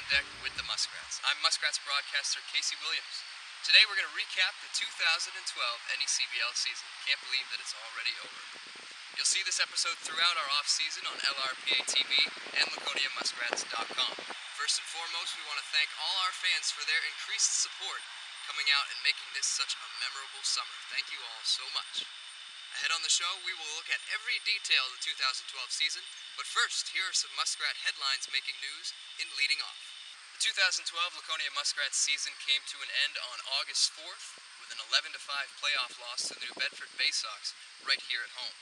on deck with the Muskrats. I'm Muskrats broadcaster Casey Williams. Today we're going to recap the 2012 NECBL season. Can't believe that it's already over. You'll see this episode throughout our off-season on LRPA TV and LaconiaMuskrats.com. First and foremost, we want to thank all our fans for their increased support coming out and making this such a memorable summer. Thank you all so much. Ahead on the show, we will look at every detail of the 2012 season, but first, here are some Muskrat headlines making news in leading off. The 2012 Laconia Muskrats season came to an end on August 4th with an 11-5 playoff loss to the New Bedford Bay Sox right here at home.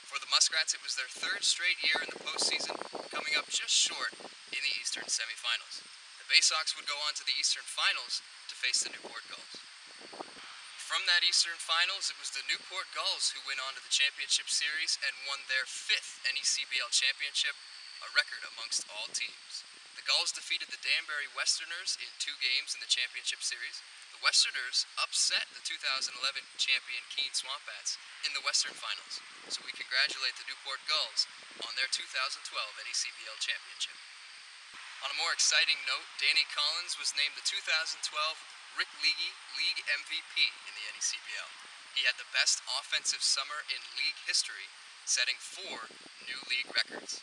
For the Muskrats, it was their third straight year in the postseason, coming up just short in the Eastern semifinals. The Bay Sox would go on to the Eastern Finals to face the Newport Gulls. From that Eastern Finals, it was the Newport Gulls who went on to the championship series and won their 5th NECBL championship, a record amongst all teams. The Gulls defeated the Danbury Westerners in 2 games in the championship series. The Westerners upset the 2011 champion Keene Swamp Bats in the Western Finals, so we congratulate the Newport Gulls on their 2012 NECBL championship. On a more exciting note, Danny Collins was named the 2012 Rick League MVP in the NECBL. He had the best offensive summer in league history, setting 4 new league records.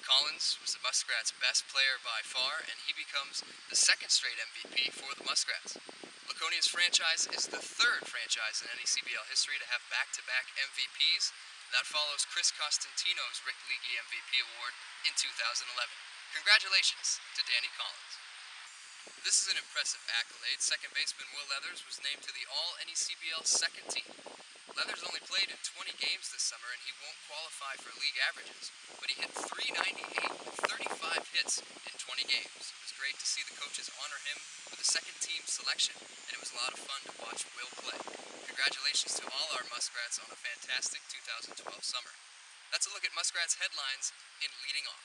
Collins was the Muskrats' best player by far, and he becomes the 2nd straight MVP for the Muskrats. Laconia's franchise is the 3rd franchise in NECBL history to have back-to-back MVPs. That follows Chris Costantino's Rick League MVP award in 2011. Congratulations to Danny Collins. This is an impressive accolade. Second baseman Will Leathers was named to the All-NECBL second team. Leathers only played in 20 games this summer, and he won't qualify for league averages, but he hit .398 with 35 hits in 20 games. It was great to see the coaches honor him with a second-team selection, and it was a lot of fun to watch Will play. Congratulations to all our Muskrats on a fantastic 2012 summer. That's a look at Muskrats headlines in leading off.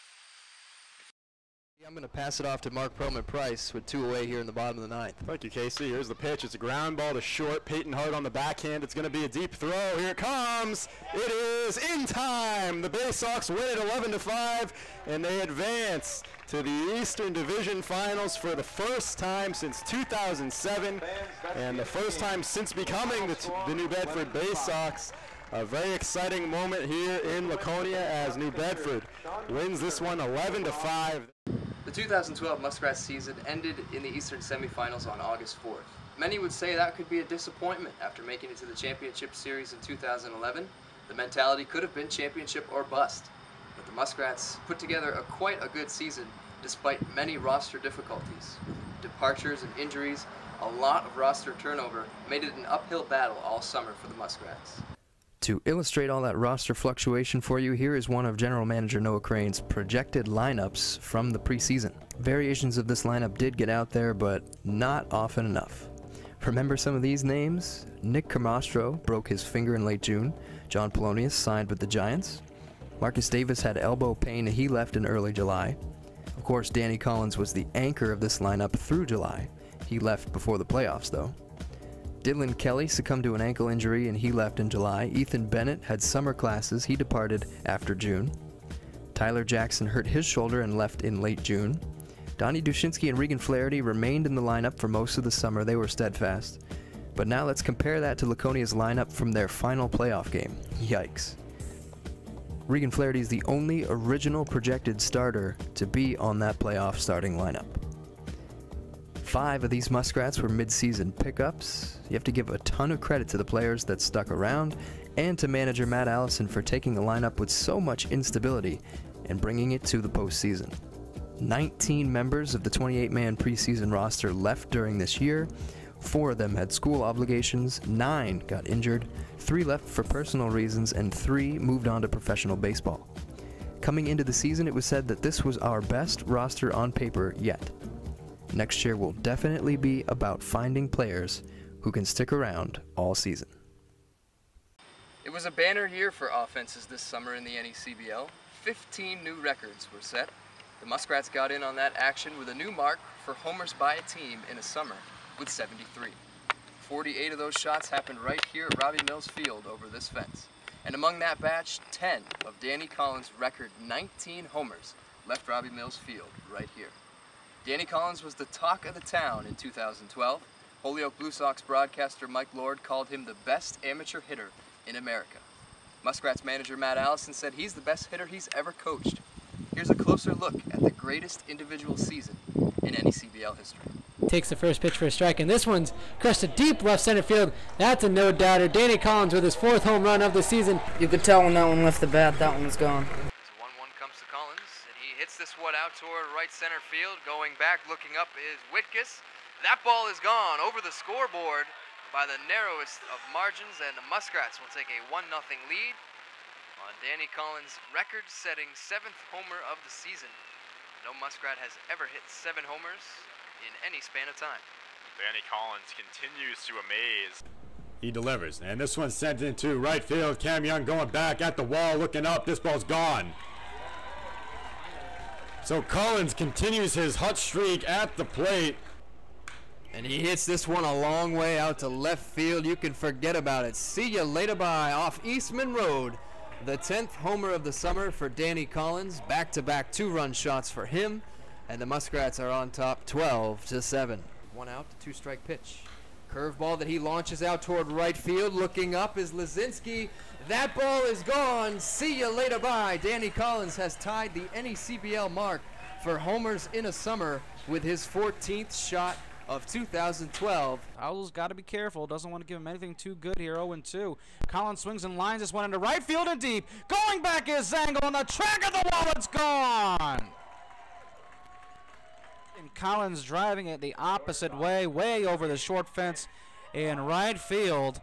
I'm going to pass it off to Mark Perlman-Price with 2 away here in the bottom of the 9th. Thank you, Casey. Here's the pitch. It's a ground ball to short. Peyton Hart on the backhand. It's going to be a deep throw. Here it comes. It is in time. The Bay Sox win it 11-5, and they advance to the Eastern Division Finals for the first time since 2007, and the first time since becoming the New Bedford Bay Sox. A very exciting moment here in Laconia as New Bedford wins this one 11-5. The 2012 Muskrats season ended in the Eastern semifinals on August 4th. Many would say that could be a disappointment after making it to the championship series in 2011. The mentality could have been championship or bust. But the Muskrats put together quite a good season despite many roster difficulties. Departures and injuries, a lot of roster turnover made it an uphill battle all summer for the Muskrats. To illustrate all that roster fluctuation for you, here is one of General Manager Noah Crane's projected lineups from the preseason. Variations of this lineup did get out there, but not often enough. Remember some of these names? Nick Camastro broke his finger in late June. John Polonius signed with the Giants. Marcus Davis had elbow pain, he left in early July. Of course, Danny Collins was the anchor of this lineup through July. He left before the playoffs, though. Dylan Kelly succumbed to an ankle injury and he left in July. Ethan Bennett had summer classes. He departed after June. Tyler Jackson hurt his shoulder and left in late June. Donnie Dushinsky and Regan Flaherty remained in the lineup for most of the summer. They were steadfast. But now let's compare that to Laconia's lineup from their final playoff game. Yikes. Regan Flaherty is the only original projected starter to be on that playoff starting lineup. 5 of these Muskrats were mid-season pickups. You have to give a ton of credit to the players that stuck around and to manager Matt Allison for taking a lineup with so much instability and bringing it to the postseason. 19 members of the 28-man preseason roster left during this year. 4 of them had school obligations, 9 got injured, 3 left for personal reasons, and 3 moved on to professional baseball. Coming into the season, it was said that this was our best roster on paper yet. Next year will definitely be about finding players who can stick around all season. It was a banner year for offenses this summer in the NECBL. 15 new records were set. The Muskrats got in on that action with a new mark for homers by a team in a summer with 73. 48 of those shots happened right here at Robbie Mills Field over this fence. And among that batch, 10 of Danny Collins' record 19 homers left Robbie Mills Field right here. Danny Collins was the talk of the town in 2012. Holyoke Blue Sox broadcaster Mike Lord called him the best amateur hitter in America. Muskrats manager Matt Allison said he's the best hitter he's ever coached. Here's a closer look at the greatest individual season in NECBL history. Takes the first pitch for a strike, and this one's crushed to deep left center field. That's a no-doubter. Danny Collins with his 4th home run of the season. You could tell when that one left the bat, that one was gone. So 1-1 comes to Collins, and he hits this one out toward right center field. Going back, looking up is Whitkus. That ball is gone over the scoreboard by the narrowest of margins, and the Muskrats will take a 1-0 lead on Danny Collins' record-setting 7th homer of the season. No Muskrat has ever hit 7 homers in any span of time. Danny Collins continues to amaze. He delivers, and this one's sent into right field. Cam Young going back at the wall, looking up. This ball's gone. So Collins continues his hot streak at the plate. And he hits this one a long way out to left field. You can forget about it. See you later, bye, off Eastman Road. The 10th homer of the summer for Danny Collins. Back-to-back 2-run shots for him. And the Muskrats are on top 12-7. 1 out, 2-strike pitch. Curveball that he launches out toward right field. Looking up is Lazinski. That ball is gone. See you later, bye. Danny Collins has tied the NECBL mark for homers in a summer with his 14th shot of 2012. Howell's got to be careful. Doesn't want to give him anything too good here. 0-2. Collins swings and lines this one into right field and deep. Going back is Zangle on the track of the wall. It's gone. And Collins driving it the opposite way, way over the short fence in right field.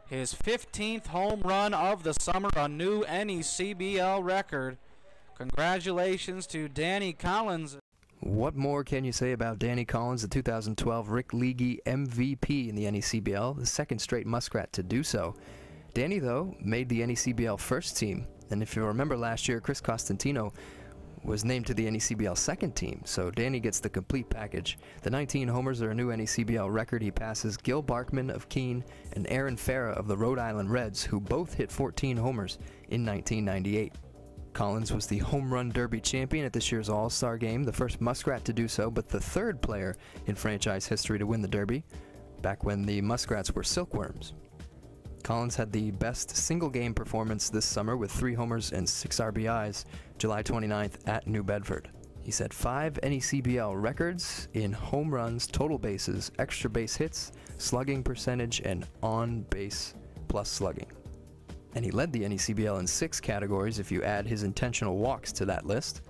His 15th home run of the summer, a new NECBL record. Congratulations to Danny Collins. What more can you say about Danny Collins, the 2012 Rick Leahy MVP in the NECBL, the 2nd straight Muskrat to do so? Danny, though, made the NECBL first team, and if you remember last year, Chris Costantino was named to the NECBL 2nd team, so Danny gets the complete package. The 19 homers are a new NECBL record. He passes Gil Barkman of Keene and Aaron Farah of the Rhode Island Reds, who both hit 14 homers in 1998. Collins was the Home Run Derby champion at this year's All-Star Game, the first Muskrat to do so, but the 3rd player in franchise history to win the Derby, back when the Muskrats were Silkworms. Collins had the best single-game performance this summer with 3 homers and 6 RBIs, July 29th at New Bedford. He set 5 NECBL records in home runs, total bases, extra base hits, slugging percentage, and on-base plus slugging. And he led the NECBL in 6 categories if you add his intentional walks to that list.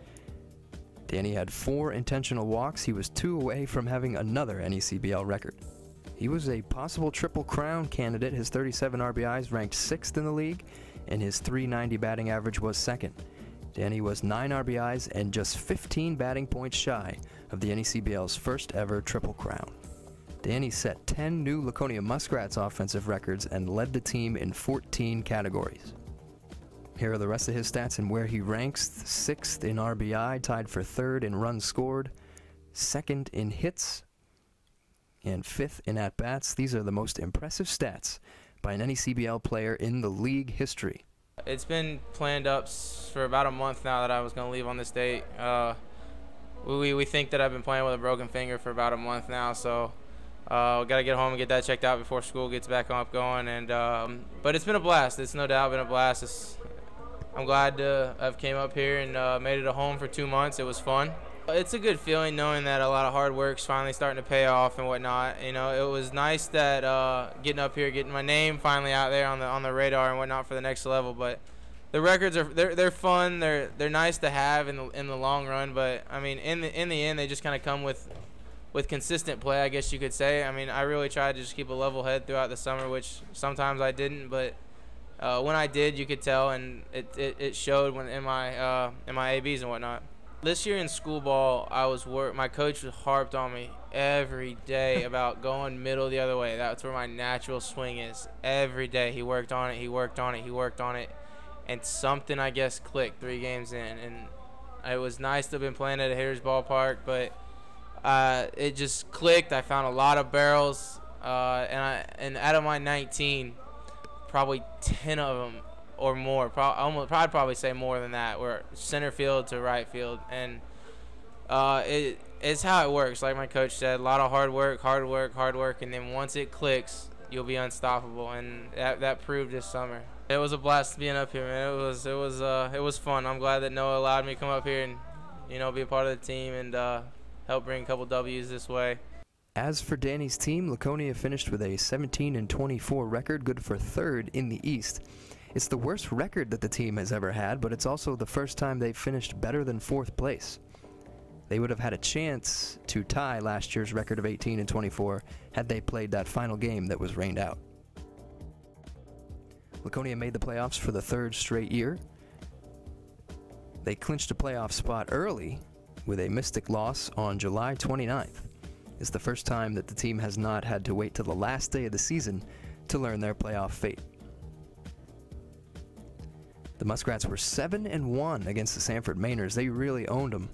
Danny had 4 intentional walks. He was 2 away from having another NECBL record. He was a possible Triple Crown candidate. His 37 RBIs ranked 6th in the league, and his .390 batting average was 2nd. Danny was 9 RBIs and just 15 batting points shy of the NECBL's first ever Triple Crown. Danny set 10 new Laconia Muskrats offensive records and led the team in 14 categories. Here are the rest of his stats and where he ranks. 6th in RBI, tied for 3rd in runs scored, 2nd in hits, and 5th in at-bats. These are the most impressive stats by an NECBL player in the league history. It's been planned up for about a month now that I was going to leave on this date. We think that I've been playing with a broken finger for about a month now, so we got to get home and get that checked out before school gets back up going. And but it's been a blast. It's no doubt been a blast. I'm glad to have came up here and made it a home for 2 months. It was fun. It's a good feeling knowing that a lot of hard work's finally starting to pay off and whatnot. You know, it was nice that getting up here, getting my name finally out there on the radar and whatnot for the next level. But the records are they're fun. They're nice to have in the long run. But I mean, in the end, they just kind of come with consistent play, I guess you could say. I mean, I really tried to just keep a level head throughout the summer, which sometimes I didn't. But when I did, you could tell, and it showed when in my ABs and whatnot. This year in school ball, my coach harped on me every day about going middle the other way. That's where my natural swing is. Every day he worked on it, he worked on it, he worked on it, and something, I guess, clicked 3 games in. And it was nice to have been playing at a hitter's ballpark, but it just clicked. I found a lot of barrels, and out of my 19, probably 10 of them or more, probably say more than that, were center field to right field. And It's how it works. Like my coach said, a lot of hard work, and then once it clicks, you'll be unstoppable. And that proved this summer. It was a blast being up here, man. It was fun. I'm glad that Noah allowed me to come up here and, you know, be a part of the team and help bring a couple W's this way. As for Danny's team, Laconia finished with a 17-24 record, good for third in the East. It's the worst record that the team has ever had, but it's also the first time they've finished better than fourth place. They would have had a chance to tie last year's record of 18-24 had they played that final game that was rained out. Laconia made the playoffs for the third straight year. They clinched a playoff spot early with a Mystic loss on July 29th. It's the first time that the team has not had to wait till the last day of the season to learn their playoff fate. The Muskrats were 7-1 against the Sanford Mainers. They really owned them.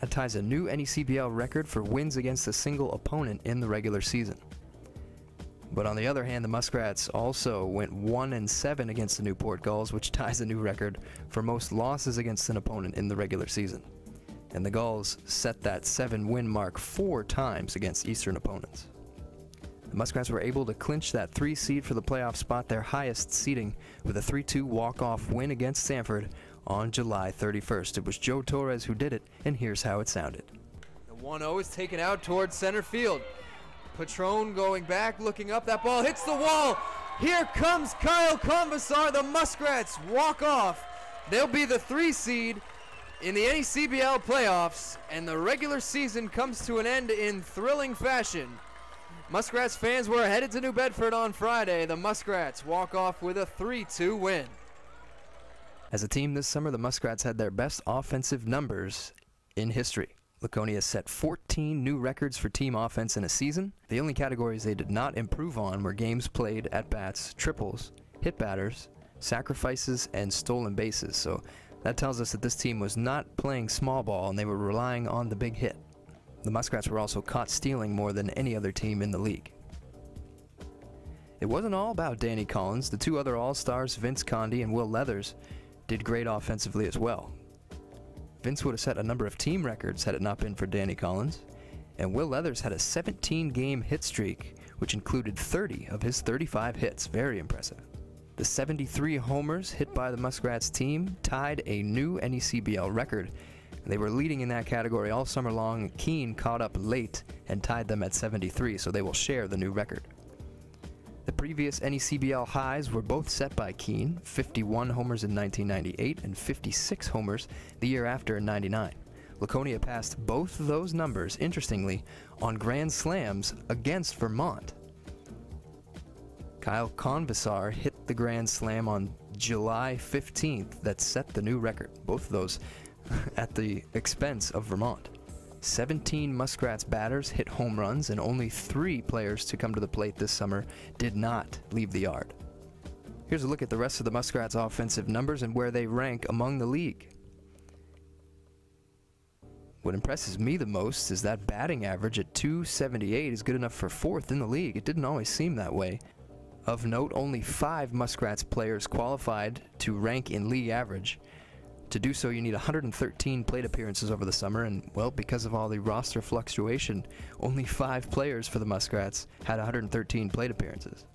That ties a new NECBL record for wins against a single opponent in the regular season. But on the other hand, the Muskrats also went 1-7 against the Newport Gulls, which ties a new record for most losses against an opponent in the regular season. And the Gulls set that 7-win mark 4 times against Eastern opponents. The Muskrats were able to clinch that 3 seed for the playoff spot, their highest seeding, with a 3-2 walk-off win against Sanford on July 31st. It was Joe Torres who did it, and here's how it sounded. The 1-0 is taken out towards center field. Patron going back, looking up. That ball hits the wall. Here comes Kyle Convasar. The Muskrats walk off. They'll be the 3 seed in the NECBL playoffs, and the regular season comes to an end in thrilling fashion. Muskrats fans were headed to New Bedford on Friday. The Muskrats walk off with a 3-2 win. As a team this summer, the Muskrats had their best offensive numbers in history. Laconia set 14 new records for team offense in a season. The only categories they did not improve on were games played, at-bats, triples, hit batters, sacrifices, and stolen bases. So that tells us that this team was not playing small ball and they were relying on the big hit. The Muskrats were also caught stealing more than any other team in the league. It wasn't all about Danny Collins. The 2 other All-Stars, Vince Condi and Will Leathers, did great offensively as well. Vince would have set a number of team records had it not been for Danny Collins, and Will Leathers had a 17-game hit streak, which included 30 of his 35 hits. Very impressive. The 73 homers hit by the Muskrats team tied a new NECBL record. They were leading in that category all summer long. Keene caught up late and tied them at 73, so they will share the new record. The previous NECBL highs were both set by Keene, 51 homers in 1998 and 56 homers the year after in 99. Laconia passed both of those numbers, interestingly, on grand slams against Vermont. Kyle Convasar hit the grand slam on July 15th that set the new record, both of those at the expense of Vermont. 17 Muskrats batters hit home runs, and only 3 players to come to the plate this summer did not leave the yard. Here's a look at the rest of the Muskrats' offensive numbers and where they rank among the league. What impresses me the most is that batting average at .278 is good enough for 4th in the league. It didn't always seem that way. Of note, only 5 Muskrats players qualified to rank in league average. To do so, you need 113 plate appearances over the summer, and, well, because of all the roster fluctuation, only 5 players for the Muskrats had 113 plate appearances.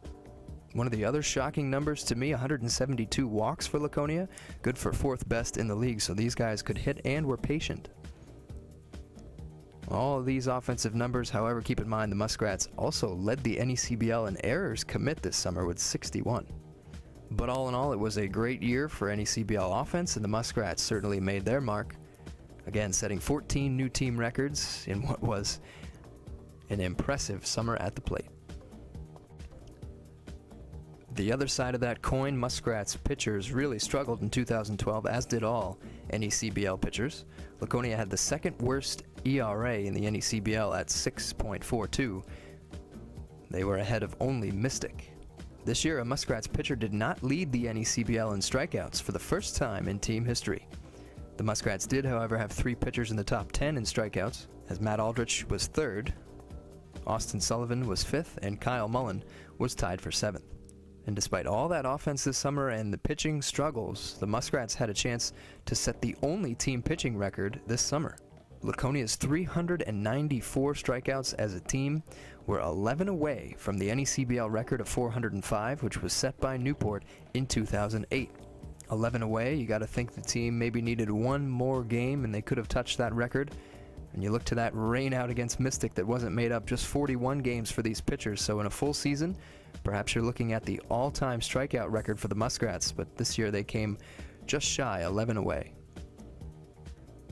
One of the other shocking numbers to me, 172 walks for Laconia, good for 4th best in the league, so these guys could hit and were patient. All of these offensive numbers, however, keep in mind the Muskrats also led the NECBL in errors commit this summer with 61. But all in all, it was a great year for NECBL offense, and the Muskrats certainly made their mark. Again, setting 14 new team records in what was an impressive summer at the plate. The other side of that coin, Muskrats pitchers really struggled in 2012, as did all NECBL pitchers. Laconia had the 2nd worst ERA in the NECBL at 6.42. They were ahead of only Mystic. This year, a Muskrats pitcher did not lead the NECBL in strikeouts for the first time in team history. The Muskrats did, however, have 3 pitchers in the top 10 in strikeouts, as Matt Aldrich was 3rd, Austin Sullivan was 5th, and Kyle Mullen was tied for 7th. And despite all that offense this summer and the pitching struggles, the Muskrats had a chance to set the only team pitching record this summer. Laconia's 394 strikeouts as a team were 11 away from the NECBL record of 405, which was set by Newport in 2008. 11 away, you got to think the team maybe needed one more game and they could have touched that record. And you look to that rain out against Mystic that wasn't made up, just 41 games for these pitchers, so in a full season, perhaps you're looking at the all-time strikeout record for the Muskrats, but this year they came just shy, 11 away.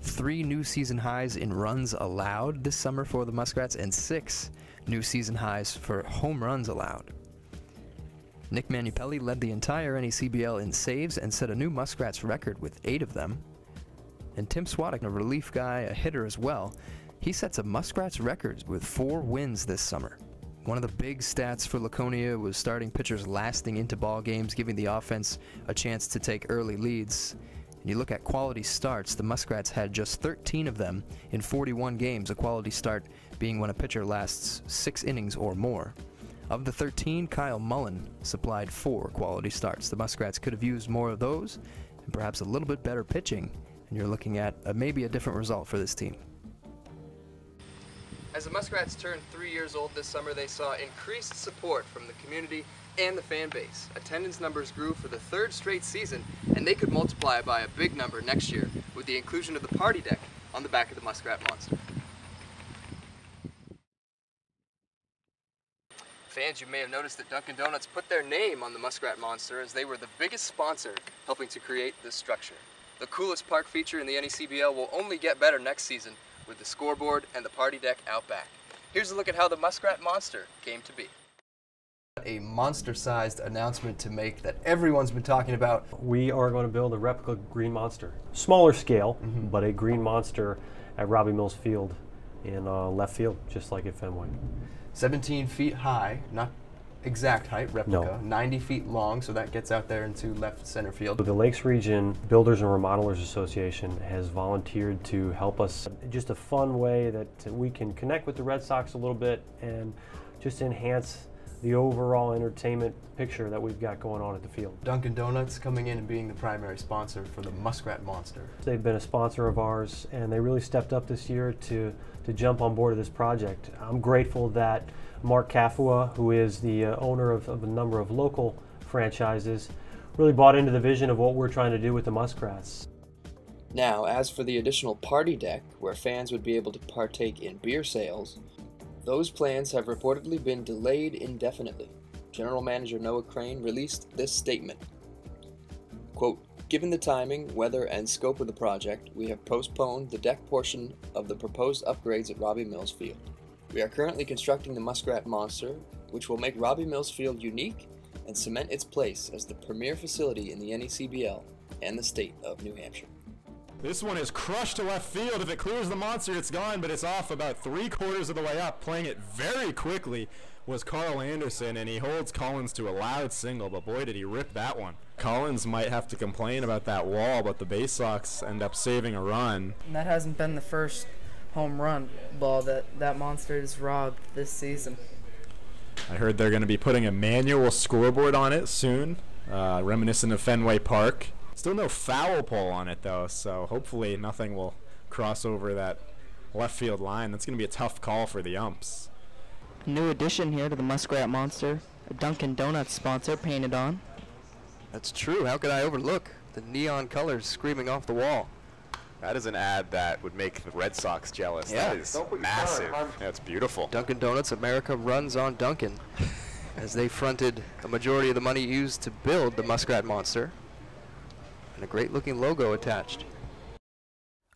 3 new season highs in runs allowed this summer for the Muskrats, and 6 new season highs for home runs allowed. Nick Manupelli led the entire NECBL in saves and set a new Muskrats record with 8 of them. And Tim Swadek, a relief guy, a hitter as well, he sets a Muskrats record with 4 wins this summer. One of the big stats for Laconia was starting pitchers lasting into ball games, giving the offense a chance to take early leads. And you look at quality starts, the Muskrats had just 13 of them in 41 games, a quality start being when a pitcher lasts 6 innings or more. Of the 13, Kyle Mullen supplied 4 quality starts. The Muskrats could have used more of those and perhaps a little bit better pitching, and you're looking at maybe a different result for this team. As the Muskrats turned 3 years old this summer, they saw increased support from the community and the fan base. Attendance numbers grew for the 3rd straight season, and they could multiply by a big number next year with the inclusion of the party deck on the back of the Muskrat Monster. Fans, you may have noticed that Dunkin' Donuts put their name on the Muskrat Monster as they were the biggest sponsor helping to create this structure. The coolest park feature in the NECBL will only get better next season with the scoreboard and the party deck out back. Here's a look at how the Muskrat Monster came to be. A monster-sized announcement to make that everyone's been talking about. We are going to build a replica Green Monster. Smaller scale, but a Green Monster at Robbie Mills Field in left field, just like at Fenway. 17 feet high, not exact height, replica, No. 90 feet long, so that gets out there into left center field. The Lakes Region Builders and Remodelers Association has volunteered to help us. Just a fun way that we can connect with the Red Sox a little bit and just enhance the overall entertainment picture that we've got going on at the field. Dunkin' Donuts coming in and being the primary sponsor for the Muskrat Monster. They've been a sponsor of ours, and they really stepped up this year to jump on board of this project. I'm grateful that Mark Kafua, who is the owner of a number of local franchises, really bought into the vision of what we're trying to do with the Muskrats. Now, as for the additional party deck, where fans would be able to partake in beer sales, those plans have reportedly been delayed indefinitely. General Manager Noah Crane released this statement. Quote, "Given the timing, weather, and scope of the project, we have postponed the deck portion of the proposed upgrades at Robbie Mills Field. We are currently constructing the Muskrat Monster, which will make Robbie Mills Field unique and cement its place as the premier facility in the NECBL and the state of New Hampshire." This one is crushed to left field. If it clears the monster, it's gone, but it's off about 3/4 of the way up. Playing it very quickly was Carl Anderson, and he holds Collins to a loud single, but boy, did he rip that one. Collins might have to complain about that wall, but the Bay Sox end up saving a run. And that hasn't been the first home run ball that Monster has robbed this season. I heard they're going to be putting a manual scoreboard on it soon, reminiscent of Fenway Park. Still no foul pole on it, though, so hopefully nothing will cross over that left field line. That's going to be a tough call for the umps. New addition here to the Muskrat Monster, a Dunkin' Donuts sponsor painted on. That's true. How could I overlook the neon colors screaming off the wall? That is an ad that would make the Red Sox jealous. Yeah. That is massive. That's beautiful. Dunkin' Donuts, America runs on Dunkin', as they fronted a majority of the money used to build the Muskrat Monster. And a great looking logo attached.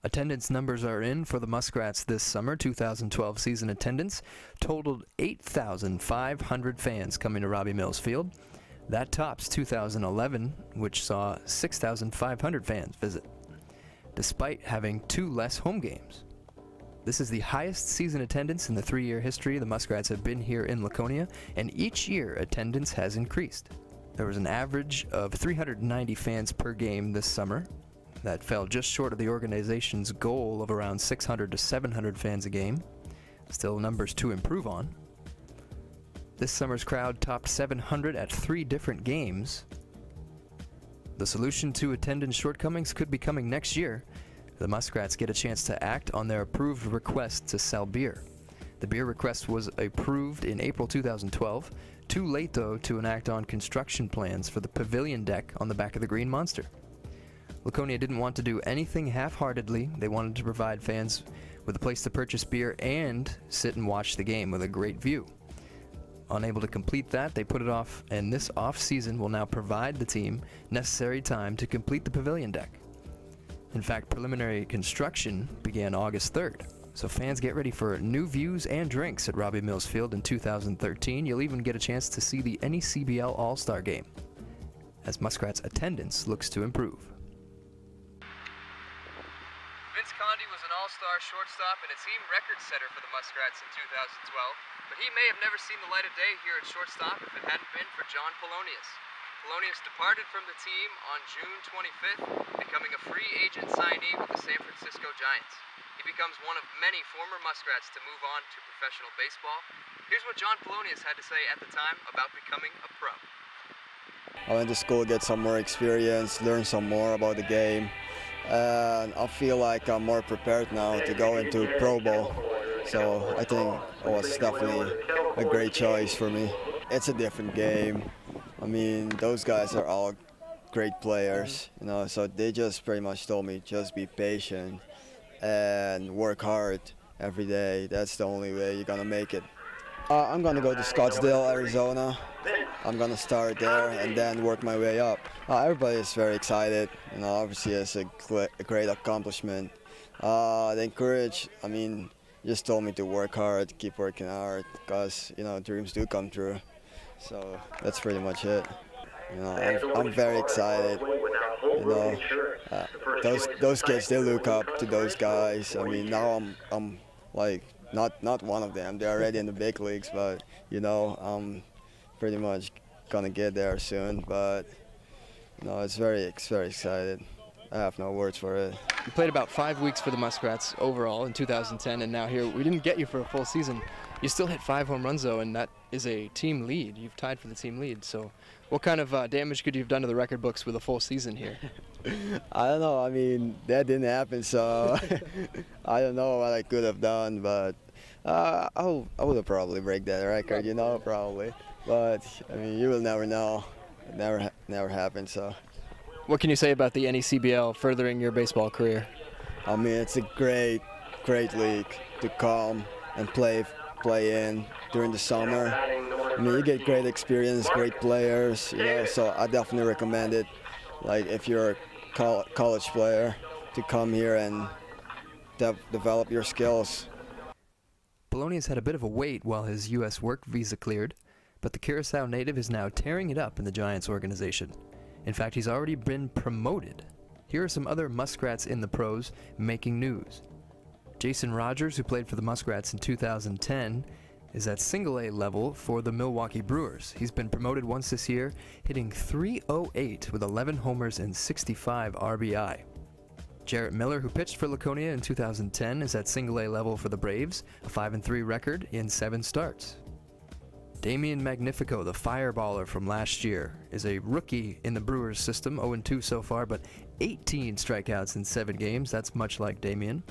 Attendance numbers are in for the Muskrats this summer. 2012 season attendance totaled 8,500 fans coming to Robbie Mills Field. That tops 2011, which saw 6,500 fans visit, despite having 2 less home games. This is the highest season attendance in the 3-year history the Muskrats have been here in Laconia, and each year attendance has increased. There was an average of 390 fans per game this summer. That fell just short of the organization's goal of around 600 to 700 fans a game. Still numbers to improve on. This summer's crowd topped 700 at 3 different games. The solution to attendance shortcomings could be coming next year, The Muskrats get a chance to act on their approved request to sell beer. The beer request was approved in April 2012, too late though to enact on construction plans for the pavilion deck on the back of the Green Monster. Laconia didn't want to do anything half-heartedly. They wanted to provide fans with a place to purchase beer and sit and watch the game with a great view. Unable to complete that, they put it off, and this off-season will now provide the team necessary time to complete the pavilion deck. In fact, preliminary construction began August 3rd, so fans get ready for new views and drinks at Robbie Mills Field in 2013. You'll even get a chance to see the NECBL All-Star Game, as Muskrats' attendance looks to improve. Vince Condi was an all-star shortstop and a team record setter for the Muskrats in 2012, but he may have never seen the light of day here at shortstop if it hadn't been for John Polonius. Polonius departed from the team on June 25th, becoming a free agent signee with the San Francisco Giants. He becomes one of many former Muskrats to move on to professional baseball. Here's what John Polonius had to say at the time about becoming a pro. I went to school to get some more experience, learn some more about the game. And I feel like I'm more prepared now to go into Pro Bowl. So I think it was definitely a great choice for me. It's a different game. I mean, those guys are all great players, you know, so they just pretty much told me just be patient and work hard every day. That's the only way you're gonna make it. I'm gonna go to Scottsdale, Arizona. I'm gonna start there and then work my way up. Everybody is very excited. You know, obviously it's a great accomplishment. The encourage, I mean, just told me to work hard, keep working hard, because you know dreams do come true. So that's pretty much it. You know, I'm very excited. You know, those kids, they look up to those guys. I mean, now I'm like not one of them. They're already in the big leagues, but you know, I'm pretty much gonna get there soon. But you know, it's very excited. I have no words for it. You played about 5 weeks for the Muskrats overall in 2010, and now here we didn't get you for a full season. You still hit 5 home runs though, and that is a team lead. You've tied for the team lead. So, what kind of damage could you have done to the record books with a full season here? I don't know. I mean, that didn't happen, so I don't know what I could have done, but I would have probably break that record, you know, probably. But I mean, you will never know. It never happened. So. What can you say about the NECBL furthering your baseball career? I mean, it's a great league to come and play in during the summer. I mean, you get great experience, great players, you know, so I definitely recommend it. Like, if you're a college player, to come here and develop your skills. Polonius had a bit of a wait while his U.S. work visa cleared, but the Curacao native is now tearing it up in the Giants organization. In fact, he's already been promoted. Here are some other Muskrats in the pros making news. Jason Rogers, who played for the Muskrats in 2010, is at single-A level for the Milwaukee Brewers. He's been promoted once this year, hitting .308 with 11 homers and 65 RBI. Jarrett Miller, who pitched for Laconia in 2010, is at single-A level for the Braves, a 5-3 record in 7 starts. Damian Magnifico, the fireballer from last year, is a rookie in the Brewers system, 0-2 so far, but 18 strikeouts in 7 games. That's much like Damian.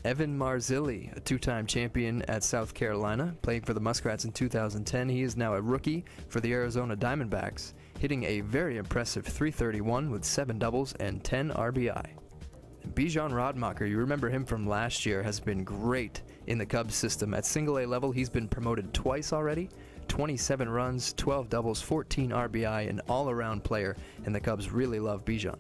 Evan Marzilli, a 2-time champion at South Carolina, playing for the Muskrats in 2010. He is now a rookie for the Arizona Diamondbacks, hitting a very impressive .331 with 7 doubles and 10 RBI. Bijan Rodmacher, you remember him from last year, has been great in the Cubs system. At single-A level, he's been promoted twice already. 27 runs, 12 doubles, 14 RBI, an all-around player, and the Cubs really love Bijan.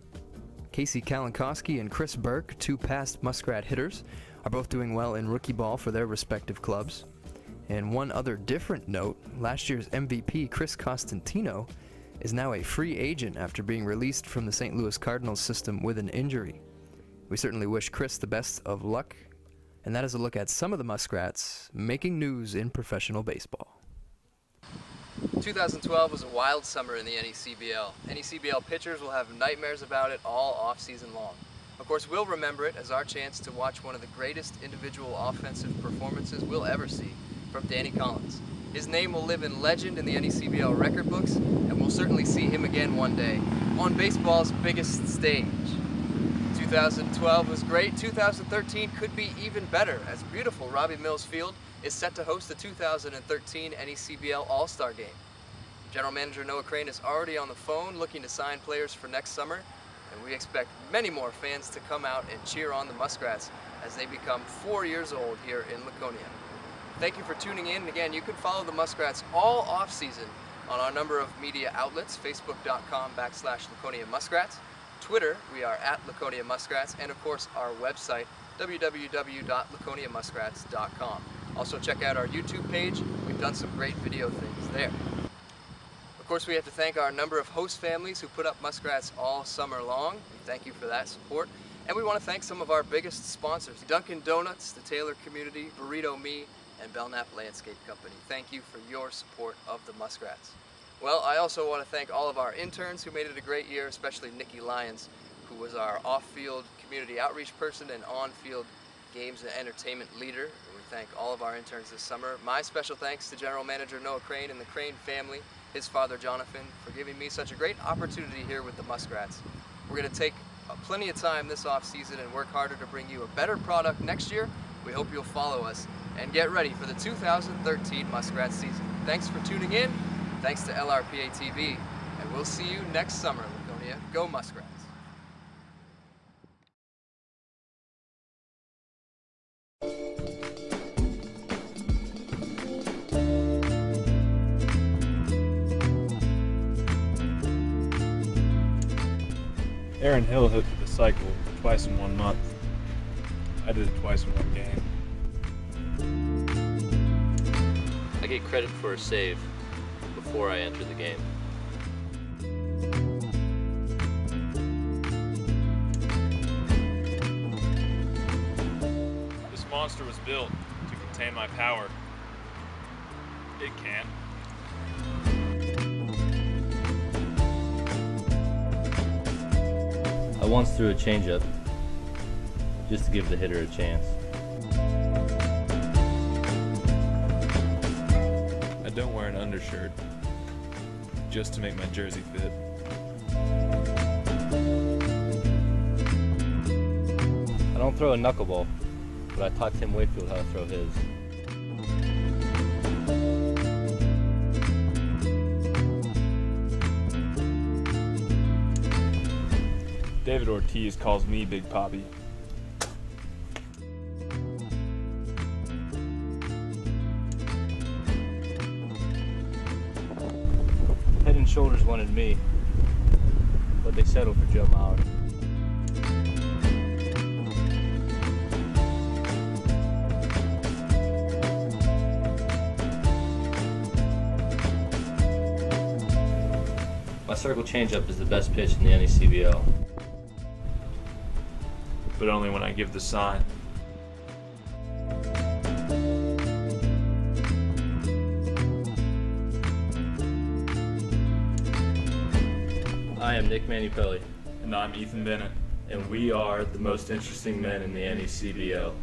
Casey Kalinkowski and Chris Burke, 2 past Muskrat hitters, are both doing well in rookie ball for their respective clubs. And one other different note, last year's MVP Chris Costantino is now a free agent after being released from the St. Louis Cardinals system with an injury. We certainly wish Chris the best of luck, and that is a look at some of the Muskrats making news in professional baseball. 2012 was a wild summer in the NECBL. NECBL pitchers will have nightmares about it all off-season long. Of course, we'll remember it as our chance to watch one of the greatest individual offensive performances we'll ever see from Danny Collins. His name will live in legend in the NECBL record books, and we'll certainly see him again one day on baseball's biggest stage. 2012 was great. 2013 could be even better, as beautiful Robbie Mills Field is set to host the 2013 NECBL All-Star Game. General Manager Noah Crane is already on the phone looking to sign players for next summer, and we expect many more fans to come out and cheer on the Muskrats as they become 4 years old here in Laconia. Thank you for tuning in. Again, you can follow the Muskrats all off-season on our number of media outlets, facebook.com/Laconia Muskrats. Twitter, we are at Laconia Muskrats, and of course our website, www.laconiamuskrats.com. Also check out our YouTube page. We've done some great video things there. Of course, we have to thank our number of host families who put up Muskrats all summer long. We thank you for that support. And we want to thank some of our biggest sponsors, Dunkin' Donuts, the Taylor Community, Burrito Me, and Belknap Landscape Company. Thank you for your support of the Muskrats. Well, I also want to thank all of our interns who made it a great year, especially Nikki Lyons, who was our off-field community outreach person and on-field games and entertainment leader. We thank all of our interns this summer. My special thanks to General Manager Noah Crane and the Crane family, his father Jonathan, for giving me such a great opportunity here with the Muskrats. We're going to take plenty of time this off-season and work harder to bring you a better product next year. We hope you'll follow us and get ready for the 2013 Muskrat season. Thanks for tuning in. Thanks to LRPA TV, and we'll see you next summer, Laconia. Go Muskrats! Aaron Hill hit the cycle twice in 1 month. I did it twice in 1 game. I get credit for a save before I enter the game. This monster was built to contain my power. It can. I once threw a changeup just to give the hitter a chance. I don't wear an undershirt just to make my jersey fit. I don't throw a knuckleball, but I taught Tim Wakefield how to throw his. David Ortiz calls me Big Papi. Head and Shoulders wanted me, but they settled for Joe Mauer. My circle changeup is the best pitch in the NECBL. But only when I give the sign. I am Nick Manupelli. And I'm Ethan Bennett. And we are the most interesting men in the NECBL.